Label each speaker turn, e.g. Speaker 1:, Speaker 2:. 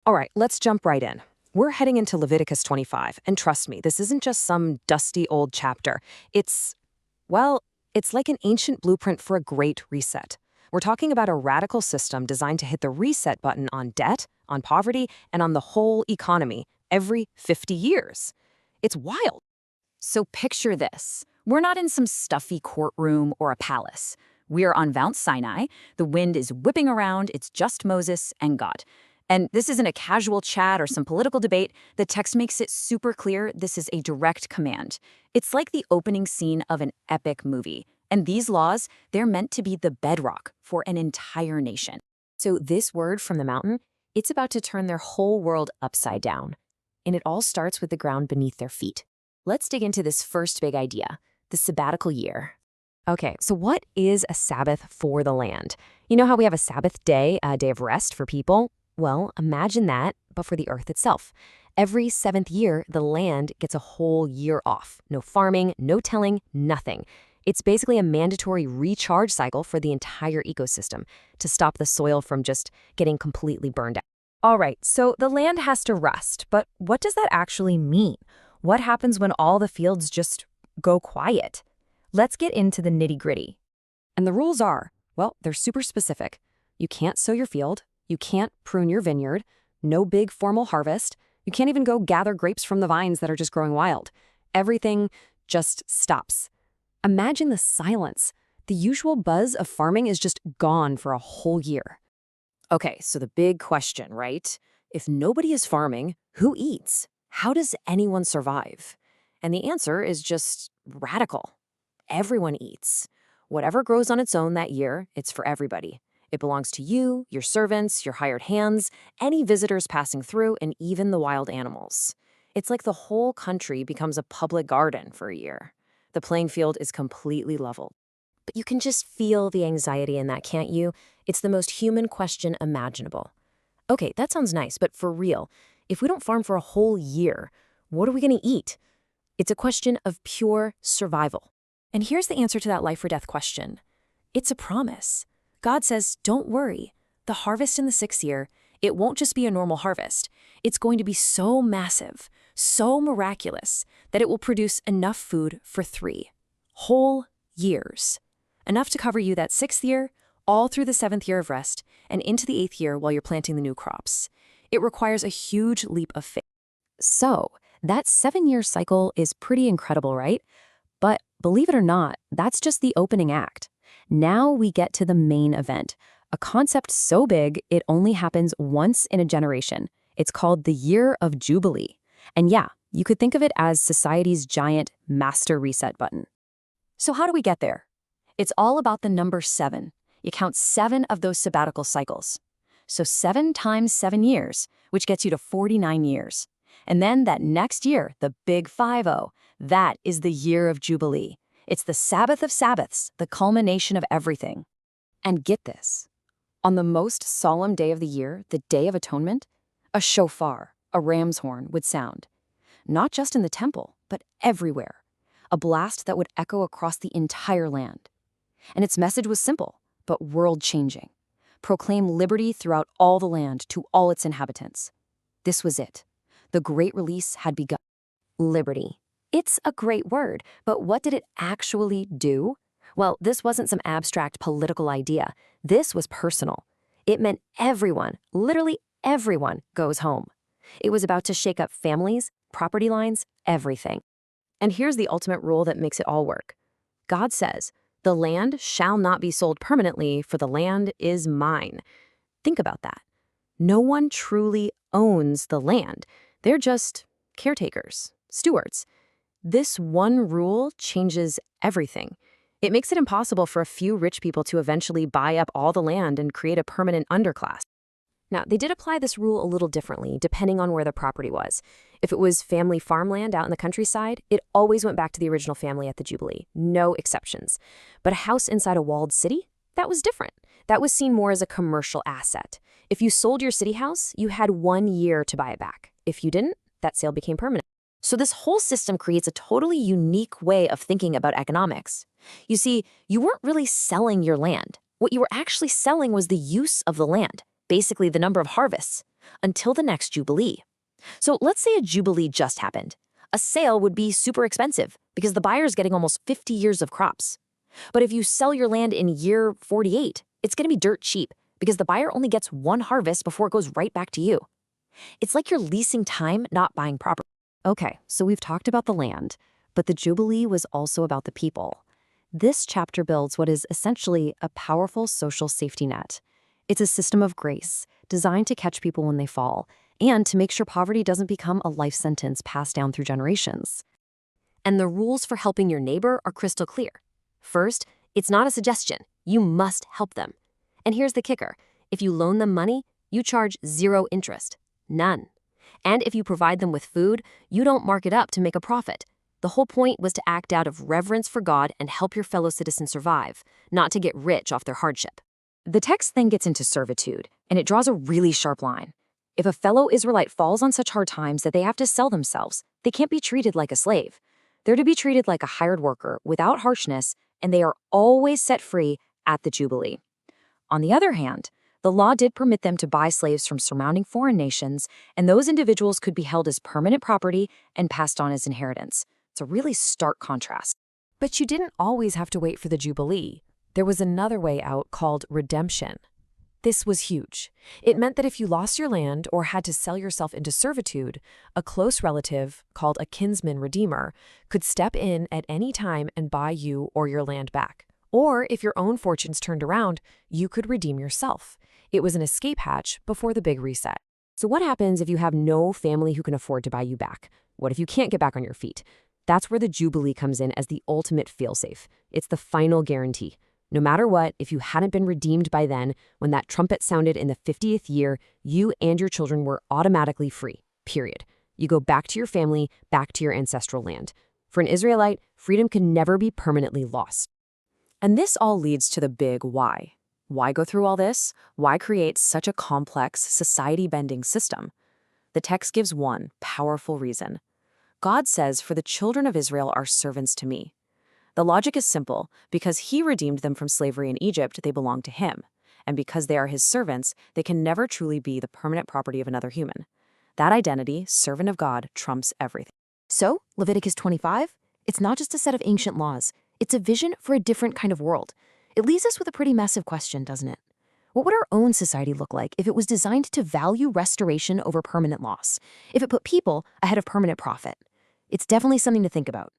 Speaker 1: All right, let's jump right in. We're heading into Leviticus 25, and trust me, this isn't just some dusty old chapter. It's, well, it's like an ancient blueprint for a great reset. We're talking about a radical system designed to hit the reset button on debt, on poverty, and on the whole economy every 50 years. It's wild.
Speaker 2: So picture this. We're not in some stuffy courtroom or a palace. We're on Mount Sinai. The wind is whipping around. It's just Moses and God. And this isn't a casual chat or some political debate. The text makes it super clear this is a direct command. It's like the opening scene of an epic movie. And these laws, they're meant to be the bedrock for an entire nation.
Speaker 1: So this word from the mountain, it's about to turn their whole world upside down. And it all starts with the ground beneath their feet. Let's dig into this first big idea, the sabbatical year. Okay, so what is a Sabbath for the land? You know how we have a Sabbath day, a day of rest for people? Well, imagine that, but for the earth itself. Every seventh year, the land gets a whole year off. No farming, no tilling, nothing. It's basically a mandatory recharge cycle for the entire ecosystem to stop the soil from just getting completely burned out. All right, so the land has to rest, but what does that actually mean? What happens when all the fields just go quiet? Let's get into the nitty-gritty. And the rules are, well, they're super specific. You can't sow your field. You can't prune your vineyard. No big formal harvest. You can't even go gather grapes from the vines that are just growing wild. Everything just stops. Imagine the silence. The usual buzz of farming is just gone for a whole year. Okay, so the big question, right? If nobody is farming, who eats? How does anyone survive? And the answer is just radical. Everyone eats. Whatever grows on its own that year, it's for everybody. It belongs to you, your servants, your hired hands, any visitors passing through, and even the wild animals. It's like the whole country becomes a public garden for a year. The playing field is completely leveled. But you can just feel the anxiety in that, can't you? It's the most human question imaginable. Okay, that sounds nice, but for real, if we don't farm for a whole year, what are we going to eat? It's a question of pure survival. And here's the answer to that life or death question. It's a promise. God says, don't worry. The harvest in the 6th year, it won't just be a normal harvest. It's going to be so massive, so miraculous, that it will produce enough food for 3 whole years. Enough to cover you that 6th year, all through the 7th year of rest, and into the 8th year while you're planting the new crops. It requires a huge leap of faith. So, that 7-year cycle is pretty incredible, right? But believe it or not, that's just the opening act. Now we get to the main event, a concept so big it only happens once in a generation. It's called the Year of Jubilee. And yeah, you could think of it as society's giant master reset button. So how do we get there? It's all about the number 7. You count 7 of those sabbatical cycles. So 7 times 7 years, which gets you to 49 years. And then that next year, the big 50, that is the Year of Jubilee. It's the Sabbath of Sabbaths, the culmination of everything. And get this. On the most solemn day of the year, the Day of Atonement, a shofar, a ram's horn, would sound. Not just in the temple, but everywhere. A blast that would echo across the entire land. And its message was simple, but world-changing. Proclaim liberty throughout all the land to all its inhabitants. This was it. The great release had begun. Liberty. It's a great word, but what did it actually do? Well, this wasn't some abstract political idea. This was personal. It meant everyone, literally everyone, goes home. It was about to shake up families, property lines, everything. And here's the ultimate rule that makes it all work. God says, "The land shall not be sold permanently, for the land is mine." Think about that. No one truly owns the land. They're just caretakers, stewards. This one rule changes everything. It makes it impossible for a few rich people to eventually buy up all the land and create a permanent underclass. Now, they did apply this rule a little differently, depending on where the property was. If it was family farmland out in the countryside, it always went back to the original family at the Jubilee. No exceptions. But a house inside a walled city? That was different. That was seen more as a commercial asset. If you sold your city house, you had 1 year to buy it back. If you didn't, that sale became permanent. So this whole system creates a totally unique way of thinking about economics. You see, you weren't really selling your land. What you were actually selling was the use of the land, basically the number of harvests. until the next Jubilee. So let's say a Jubilee just happened. A sale would be super expensive because the buyer's getting almost 50 years of crops. But if you sell your land in year 48, it's going to be dirt cheap because the buyer only gets one harvest before it goes right back to you. It's like you're leasing time, not buying property. Okay, so we've talked about the land, but the Jubilee was also about the people. This chapter builds what is essentially a powerful social safety net. It's a system of grace designed to catch people when they fall and to make sure poverty doesn't become a life sentence passed down through generations. And the rules for helping your neighbor are crystal clear. First, it's not a suggestion. You must help them. And here's the kicker. If you loan them money, you charge 0 interest. None. And if you provide them with food, you don't mark it up to make a profit. The whole point was to act out of reverence for God and help your fellow citizens survive, not to get rich off their hardship. The text then gets into servitude, and it draws a really sharp line. If a fellow Israelite falls on such hard times that they have to sell themselves, they can't be treated like a slave. They're to be treated like a hired worker without harshness, and they are always set free at the Jubilee. On the other hand, the law did permit them to buy slaves from surrounding foreign nations, and those individuals could be held as permanent property and passed on as inheritance. It's a really stark contrast.
Speaker 3: But you didn't always have to wait for the Jubilee. There was another way out called redemption. This was huge. It meant that if you lost your land or had to sell yourself into servitude, a close relative, called a kinsman redeemer, could step in at any time and buy you or your land back. Or if your own fortunes turned around, you could redeem yourself. It was an escape hatch before the big reset. So what happens if you have no family who can afford to buy you back? What if you can't get back on your feet? That's where the Jubilee comes in as the ultimate fail-safe. It's the final guarantee. No matter what, if you hadn't been redeemed by then, when that trumpet sounded in the 50th year, you and your children were automatically free, period. You go back to your family, back to your ancestral land. For an Israelite, freedom can never be permanently lost.
Speaker 2: And this all leads to the big why. Why go through all this? Why create such a complex, society-bending system? The text gives one powerful reason. God says, "For the children of Israel are servants to me." The logic is simple. Because he redeemed them from slavery in Egypt, they belong to him. And because they are his servants, they can never truly be the permanent property of another human. That identity, servant of God, trumps everything.
Speaker 1: So, Leviticus 25, it's not just a set of ancient laws. It's a vision for a different kind of world. It leaves us with a pretty massive question, doesn't it? What would our own society look like if it was designed to value restoration over permanent loss? If it put people ahead of permanent profit? It's definitely something to think about.